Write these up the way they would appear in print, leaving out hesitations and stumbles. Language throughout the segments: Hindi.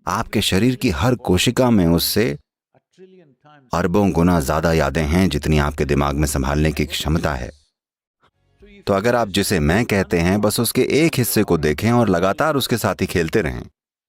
आपके शरीर की हर कोशिका में उससे अरबों गुना ज्यादा यादें हैं जितनी आपके दिमाग में संभालने की क्षमता है। तो अगर आप जिसे मैं कहते हैं बस उसके एक हिस्से को देखें और लगातार उसके साथ ही खेलते रहें।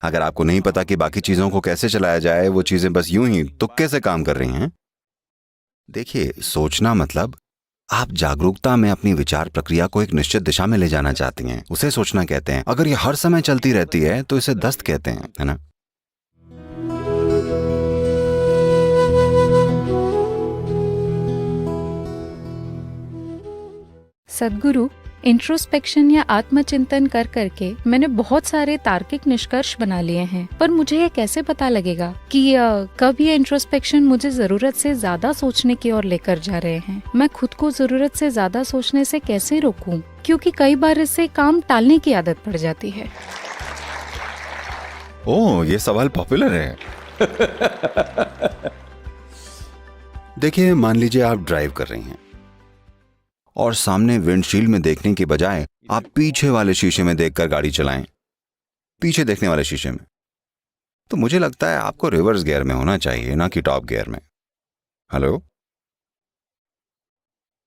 अगर आपको नहीं पता कि बाकी चीजों को कैसे चलाया जाए, वो चीजें बस यूं ही तुक्के से काम कर रही हैं। देखिए, सोचना मतलब आप जागरूकता में अपनी विचार प्रक्रिया को एक निश्चित दिशा में ले जाना चाहती हैं, उसे सोचना कहते हैं। अगर ये हर समय चलती रहती है तो इसे दस्त कहते हैं, है ना? सद्गुरु, इंट्रोस्पेक्शन या आत्मचिंतन कर करके मैंने बहुत सारे तार्किक निष्कर्ष बना लिए हैं, पर मुझे ये कैसे पता लगेगा कि कब ये इंट्रोस्पेक्शन मुझे जरूरत से ज्यादा सोचने की ओर लेकर जा रहे हैं? मैं खुद को जरूरत से ज्यादा सोचने से कैसे रोकूं? क्योंकि कई बार इससे काम टालने की आदत पड़ जाती है। ओह, ये सवाल पॉपुलर है। देखिए, मान लीजिए आप ड्राइव कर रही हैं और सामने विंडशील्ड में देखने की बजाय आप पीछे वाले शीशे में देखकर गाड़ी चलाएं, पीछे देखने वाले शीशे में। तो मुझे लगता है आपको रिवर्स गियर में होना चाहिए, ना कि टॉप गियर में। हेलो?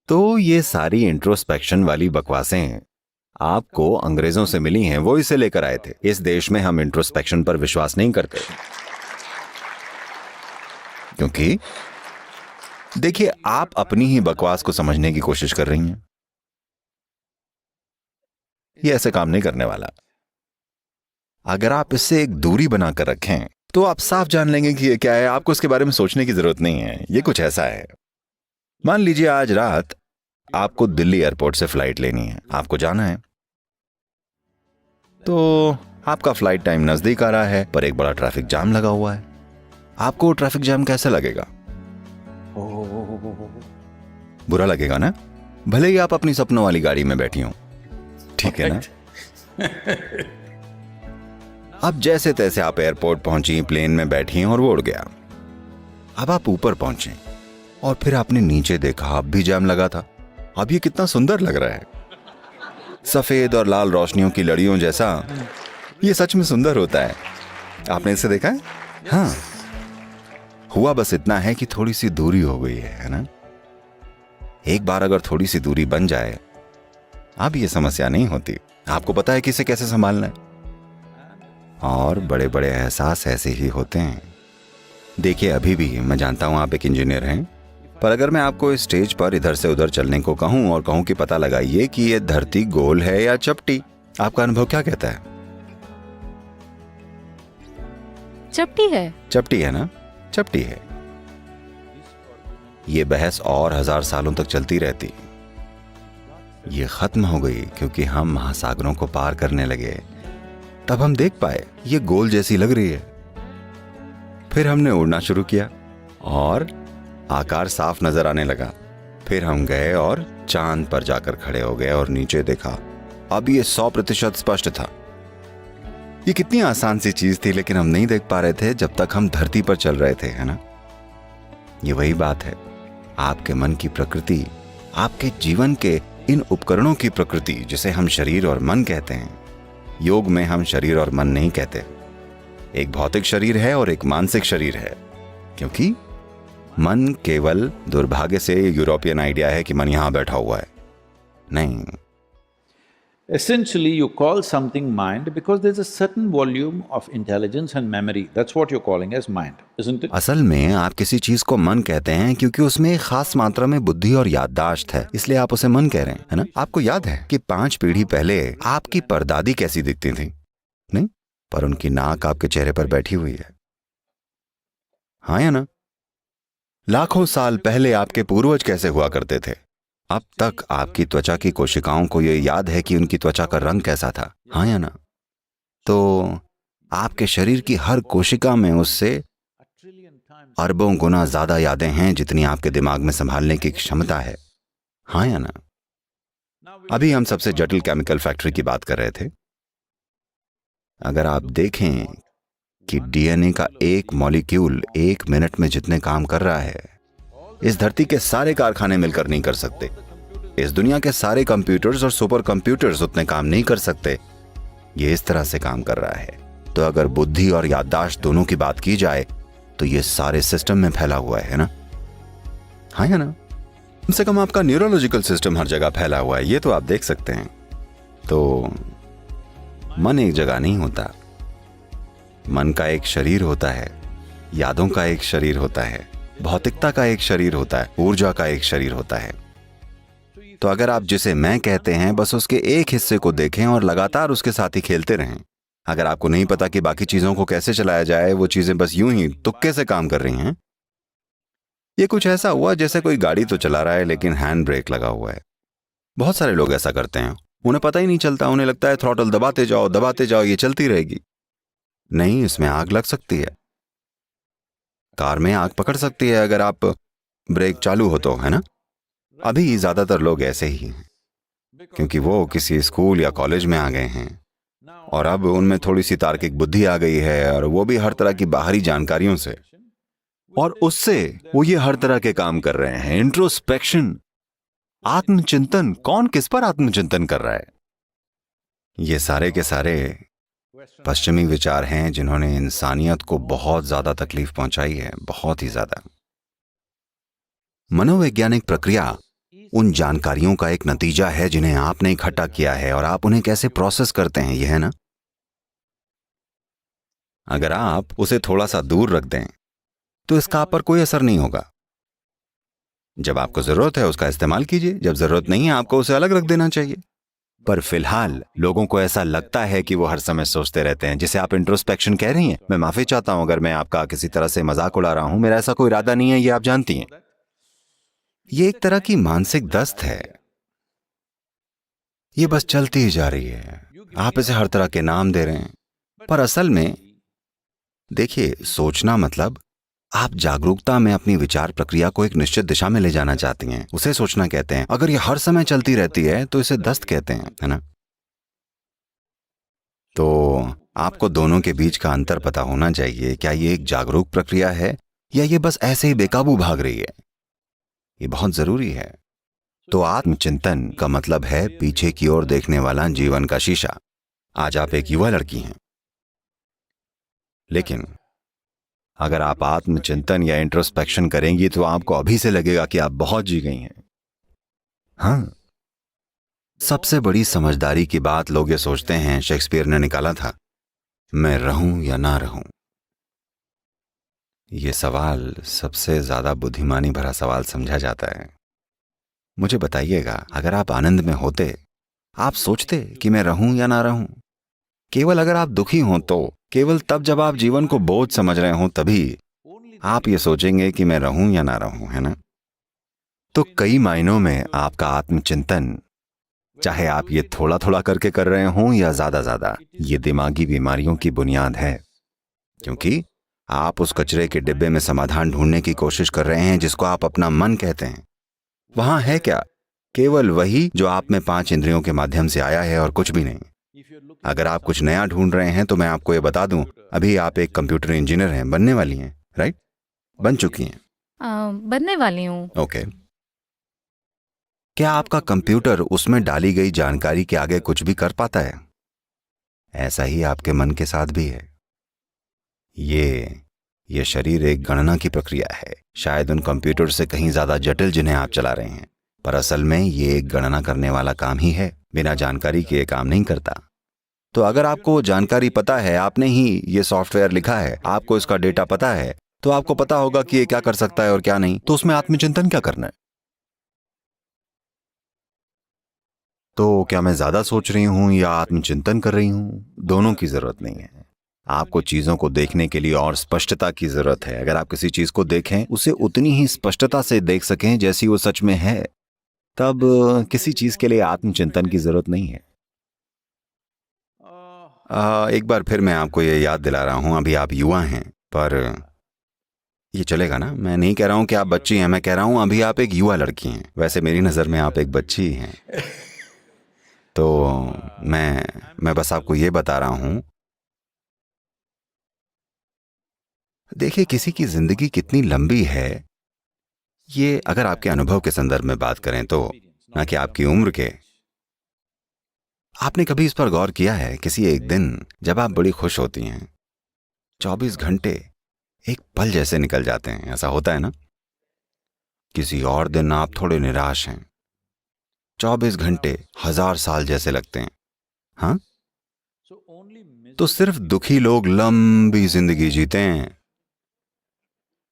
तो ये सारी इंट्रोस्पेक्शन वाली बकवासें आपको अंग्रेजों से मिली हैं, वो इसे लेकर आए थे। इस देश में हम इंट्रोस्पेक्शन पर विश्वास नहीं करते, क्योंकि देखिए, आप अपनी ही बकवास को समझने की कोशिश कर रही हैं। ये ऐसे काम नहीं करने वाला। अगर आप इससे एक दूरी बनाकर रखें तो आप साफ जान लेंगे कि ये क्या है। आपको इसके बारे में सोचने की जरूरत नहीं है। ये कुछ ऐसा है, मान लीजिए आज रात आपको दिल्ली एयरपोर्ट से फ्लाइट लेनी है, आपको जाना है। तो आपका फ्लाइट टाइम नजदीक आ रहा है, पर एक बड़ा ट्रैफिक जाम लगा हुआ है। आपको ट्रैफिक जाम कैसे लगेगा? बुरा लगेगा ना, भले ही आप अपनी सपनों वाली गाड़ी में बैठी हो, ठीक है ना? अब जैसे तैसे आप एयरपोर्ट पहुंची, प्लेन में बैठी और वो उड़ गया। अब आप ऊपर पहुंचे और फिर आपने नीचे देखा, अब भी जाम लगा था। अब ये कितना सुंदर लग रहा है, सफेद और लाल रोशनियों की लड़ियों जैसा। ये सच में सुंदर होता है। आपने इसे देखा है? हाँ, हुआ बस इतना है कि थोड़ी सी दूरी हो गई है ना? एक बार अगर थोड़ी सी दूरी बन जाए, अब ये समस्या नहीं होती। आपको पता है कि इसे कैसे संभालना है। और बड़े बड़े एहसास ऐसे ही होते हैं। देखिए, अभी भी मैं जानता हूं आप एक इंजीनियर हैं, पर अगर मैं आपको इस स्टेज पर इधर से उधर चलने को कहूं और कहूं कि पता लगाइए कि ये धरती गोल है या चपटी, आपका अनुभव क्या कहता है? चपटी है। चपटी है ना? चपटी है। ये बहस और 1000 सालों तक चलती रहती। ये खत्म हो गई क्योंकि हम महासागरों को पार करने लगे। तब हम देख पाए ये गोल जैसी लग रही है। फिर हमने उड़ना शुरू किया और आकार साफ नजर आने लगा। फिर हम गए और चांद पर जाकर खड़े हो गए और नीचे देखा। अब ये 100% स्पष्ट था। ये कितनी आसान सी चीज थी, लेकिन हम नहीं देख पा रहे थे जब तक हम धरती पर चल रहे थे, है ना? ये वही बात है। आपके मन की प्रकृति, आपके जीवन के इन उपकरणों की प्रकृति, जिसे हम शरीर और मन कहते हैं। योग में हम शरीर और मन नहीं कहते। एक भौतिक शरीर है और एक मानसिक शरीर है, क्योंकि मन केवल दुर्भाग्य से यूरोपियन आइडिया है कि मन यहां बैठा हुआ है। नहीं, Essentially, you call something mind because there's a certain volume of intelligence and memory. That's what you're calling as mind, isn't it? असल में आप किसी चीज को मन कहते हैं क्योंकि उसमें एक खास मात्रा में बुद्धि और याददाश्त है, इसलिए आप उसे मन कह रहे हैं, है ना? आपको याद है कि 5 पीढ़ी पहले आपकी परदादी कैसी दिखती थी? नहीं, पर उनकी नाक आपके चेहरे पर बैठी हुई है। हाँ या ना? लाखों साल पहले आपके पूर्वज कैसे हुआ करते थे? अब तक आपकी त्वचा की कोशिकाओं को यह याद है कि उनकी त्वचा का रंग कैसा था। हाँ या ना? तो आपके शरीर की हर कोशिका में उससे अरबों गुना ज्यादा यादें हैं जितनी आपके दिमाग में संभालने की क्षमता है। हाँ या ना? अभी हम सबसे जटिल केमिकल फैक्ट्री की बात कर रहे थे। अगर आप देखें कि डीएनए का एक मॉलिक्यूल 1 मिनट में जितने काम कर रहा है, इस धरती के सारे कारखाने मिलकर नहीं कर सकते। इस दुनिया के सारे कंप्यूटर्स और सुपर कंप्यूटर्स उतने काम नहीं कर सकते। ये इस तरह से काम कर रहा है। तो अगर बुद्धि और याददाश्त दोनों की बात की जाए तो ये सारे सिस्टम में फैला हुआ है ना? हाँ या ना? कम से कम आपका न्यूरोलॉजिकल सिस्टम हर जगह फैला हुआ है, ये तो आप देख सकते हैं। तो मन एक जगह नहीं होता, मन का एक शरीर होता है, यादों का एक शरीर होता है, भौतिकता का एक शरीर होता है, ऊर्जा का एक शरीर होता है। तो अगर आप जिसे मैं कहते हैं बस उसके एक हिस्से को देखें और लगातार उसके साथ ही खेलते रहें, अगर आपको नहीं पता कि बाकी चीजों को कैसे चलाया जाए, वो चीजें बस यूं ही तुक्के से काम कर रही हैं, ये कुछ ऐसा हुआ जैसे कोई गाड़ी तो चला रहा है लेकिन हैंड ब्रेक लगा हुआ है। बहुत सारे लोग ऐसा करते हैं, उन्हें पता ही नहीं चलता, उन्हें लगता है थ्रॉटल दबाते जाओ ये चलती रहेगी। नहीं, इसमें आग लग सकती है, कार में आग पकड़ सकती है अगर आप ब्रेक चालू हो तो, है ना? अभी ज्यादातर लोग ऐसे ही हैं क्योंकि वो किसी स्कूल या कॉलेज में आ गए हैं और अब उनमें थोड़ी सी तार्किक बुद्धि आ गई है और वो भी हर तरह की बाहरी जानकारियों से, और उससे वो ये हर तरह के काम कर रहे हैं। इंट्रोस्पेक्शन, आत्मचिंतन। कौन किस पर आत्मचिंतन कर रहा है? ये सारे के सारे पश्चिमी विचार हैं जिन्होंने इंसानियत को बहुत ज्यादा तकलीफ पहुंचाई है, बहुत ही ज्यादा। मनोवैज्ञानिक प्रक्रिया उन जानकारियों का एक नतीजा है जिन्हें आपने इकट्ठा किया है और आप उन्हें कैसे प्रोसेस करते हैं, यह है ना? अगर आप उसे थोड़ा सा दूर रख दें तो इसका आप पर कोई असर नहीं होगा। जब आपको जरूरत है उसका इस्तेमाल कीजिए, जब जरूरत नहीं है आपको उसे अलग रख देना चाहिए। पर फिलहाल लोगों को ऐसा लगता है कि वो हर समय सोचते रहते हैं, जिसे आप इंट्रोस्पेक्शन कह रही हैं। मैं माफी चाहता हूं अगर मैं आपका किसी तरह से मजाक उड़ा रहा हूं, मेरा ऐसा कोई इरादा नहीं है, ये आप जानती हैं। ये एक तरह की मानसिक दस्त है, ये बस चलती ही जा रही है। आप इसे हर तरह के नाम दे रहे हैं, पर असल में देखिए, सोचना मतलब आप जागरूकता में अपनी विचार प्रक्रिया को एक निश्चित दिशा में ले जाना चाहती हैं, उसे सोचना कहते हैं। अगर ये हर समय चलती रहती है तो इसे दस्त कहते हैं, है ना? तो आपको दोनों के बीच का अंतर पता होना चाहिए। क्या ये एक जागरूक प्रक्रिया है या ये बस ऐसे ही बेकाबू भाग रही है? ये बहुत जरूरी है। तो आत्मचिंतन का मतलब है पीछे की ओर देखने वाला जीवन का शीशा। आज आप एक युवा लड़की हैं, लेकिन अगर आप आत्मचिंतन या इंट्रोस्पेक्शन करेंगी तो आपको अभी से लगेगा कि आप बहुत जी गई हैं। हाँ, सबसे बड़ी समझदारी की बात लोग ये सोचते हैं, शेक्सपियर ने निकाला था, मैं रहूं या ना रहूं। ये सवाल सबसे ज्यादा बुद्धिमानी भरा सवाल समझा जाता है। मुझे बताइएगा, अगर आप आनंद में होते, आप सोचते कि मैं रहूं या ना रहूं? केवल अगर आप दुखी हों तो, केवल तब जब आप जीवन को बोझ समझ रहे हों तभी आप ये सोचेंगे कि मैं रहूं या ना रहूं, है ना? तो कई मायनों में आपका आत्मचिंतन, चाहे आप ये थोड़ा थोड़ा करके कर रहे हों या ज्यादा, ये दिमागी बीमारियों की बुनियाद है, क्योंकि आप उस कचरे के डिब्बे में समाधान ढूंढने की कोशिश कर रहे हैं जिसको आप अपना मन कहते हैं। वहां है क्या? केवल वही जो आप में 5 इंद्रियों के माध्यम से आया है और कुछ भी नहीं। अगर आप कुछ नया ढूंढ रहे हैं तो मैं आपको ये बता दूं, अभी आप एक कंप्यूटर इंजीनियर हैं, बनने वाली हैं, राइट? बन चुकी हैं? बनने वाली हूँ। ओके। क्या आपका कंप्यूटर उसमें डाली गई जानकारी के आगे कुछ भी कर पाता है? ऐसा ही आपके मन के साथ भी है। ये शरीर एक गणना की प्रक्रिया है, शायद उन कंप्यूटर से कहीं ज्यादा जटिल जिन्हें आप चला रहे हैं, पर असल में ये एक गणना करने वाला काम ही है। बिना जानकारी के ये काम नहीं करता। तो अगर आपको जानकारी पता है, आपने ही ये सॉफ्टवेयर लिखा है, आपको इसका डेटा पता है, तो आपको पता होगा कि ये क्या कर सकता है और क्या नहीं। तो उसमें आत्मचिंतन क्या करना है? तो क्या मैं ज्यादा सोच रही हूं या आत्मचिंतन कर रही हूं? दोनों की जरूरत नहीं है। आपको चीजों को देखने के लिए और स्पष्टता की जरूरत है। अगर आप किसी चीज को देखें, उसे उतनी ही स्पष्टता से देख सकें जैसी वो सच में है, तब किसी चीज के लिए आत्मचिंतन की जरूरत नहीं है। एक बार फिर मैं आपको ये याद दिला रहा हूं, अभी आप युवा हैं, पर ये चलेगा ना? मैं नहीं कह रहा हूं कि आप बच्ची हैं, मैं कह रहा हूं अभी आप एक युवा लड़की हैं। वैसे मेरी नजर में आप एक बच्ची ही हैं। तो मैं बस आपको ये बता रहा हूं, देखिए किसी की जिंदगी कितनी लंबी है, ये अगर आपके अनुभव के संदर्भ में बात करें तो, ना कि आपकी उम्र के। आपने कभी इस पर गौर किया है, किसी एक दिन जब आप बड़ी खुश होती हैं, 24 घंटे एक पल जैसे निकल जाते हैं, ऐसा होता है ना? किसी और दिन आप थोड़े निराश हैं, 24 घंटे 1000 साल जैसे लगते हैं। हाँ, तो सिर्फ दुखी लोग लंबी जिंदगी जीते हैं।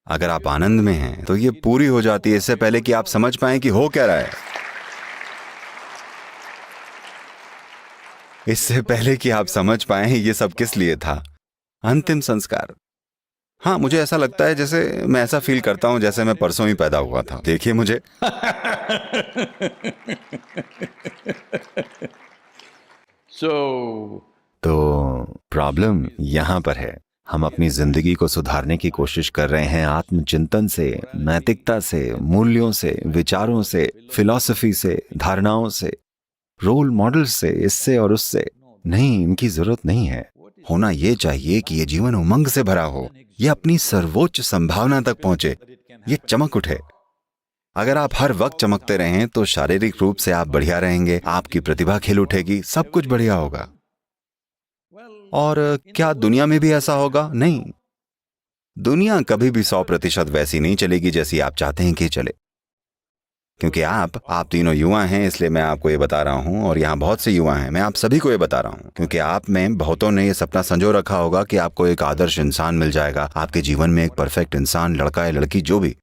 अगर आप आनंद में हैं तो ये पूरी हो जाती है इससे पहले कि आप समझ पाएं कि हो क्या रहा है, इससे पहले कि आप समझ पाएं ये सब किस लिए था। अंतिम संस्कार। हाँ, मुझे ऐसा लगता है जैसे मैं ऐसा फील करता हूं जैसे मैं परसों ही पैदा हुआ था। देखिए मुझे। तो प्रॉब्लम यहां पर है, हम अपनी जिंदगी को सुधारने की कोशिश कर रहे हैं आत्मचिंतन से, नैतिकता से, मूल्यों से, विचारों से, फिलॉसफी से, धारणाओं से, रोल मॉडल से, इससे और उससे। नहीं, इनकी जरूरत नहीं है। होना यह चाहिए कि ये जीवन उमंग से भरा हो, ये अपनी सर्वोच्च संभावना तक पहुंचे, ये चमक उठे। अगर आप हर वक्त चमकते रहें तो शारीरिक रूप से आप बढ़िया रहेंगे, आपकी प्रतिभा खिल उठेगी, सब कुछ बढ़िया होगा। और क्या दुनिया में भी ऐसा होगा? नहीं, दुनिया कभी भी 100% वैसी नहीं चलेगी जैसी आप चाहते हैं कि चले। क्योंकि आप तीनों युवा हैं, इसलिए मैं आपको ये बता रहा हूं, और यहाँ बहुत से युवा हैं, मैं आप सभी को ये बता रहा हूं, क्योंकि आप में बहुतों ने ये सपना संजो रखा होगा कि आपको एक आदर्श इंसान मिल जाएगा, आपके जीवन में एक परफेक्ट इंसान, लड़का या लड़की, जो भी।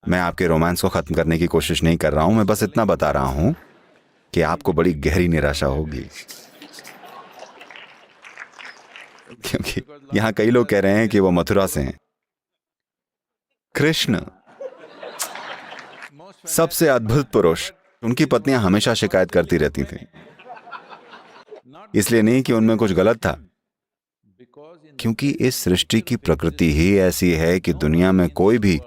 मैं आपके रोमांस को खत्म करने की कोशिश नहीं कर रहा हूं, मैं बस इतना बता रहा हूं कि आपको बड़ी गहरी निराशा होगी। क्योंकि यहां कई लोग कह रहे हैं कि वो मथुरा से हैं। कृष्ण सबसे अद्भुत पुरुष, उनकी पत्नियां हमेशा शिकायत करती रहती थीं। इसलिए नहीं कि उनमें कुछ गलत था, क्योंकि इस सृष्टि की प्रकृति ही ऐसी है कि दुनिया में कोई भी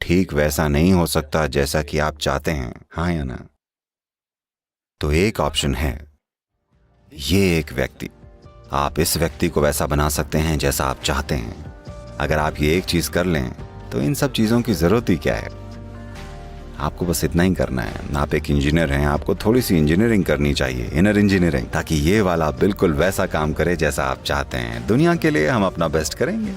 ठीक वैसा नहीं हो सकता जैसा कि आप चाहते हैं। हाँ या ना? तो एक ऑप्शन है, ये एक व्यक्ति, आप इस व्यक्ति को वैसा बना सकते हैं जैसा आप चाहते हैं। अगर आप ये एक चीज कर लें तो इन सब चीजों की जरूरत ही क्या है। आपको बस इतना ही करना है। आप एक इंजीनियर हैं, आपको थोड़ी सी इंजीनियरिंग करनी चाहिए, इनर इंजीनियरिंग, ताकि ये वाला बिल्कुल वैसा काम करे जैसा आप चाहते हैं। दुनिया के लिए हम अपना बेस्ट करेंगे।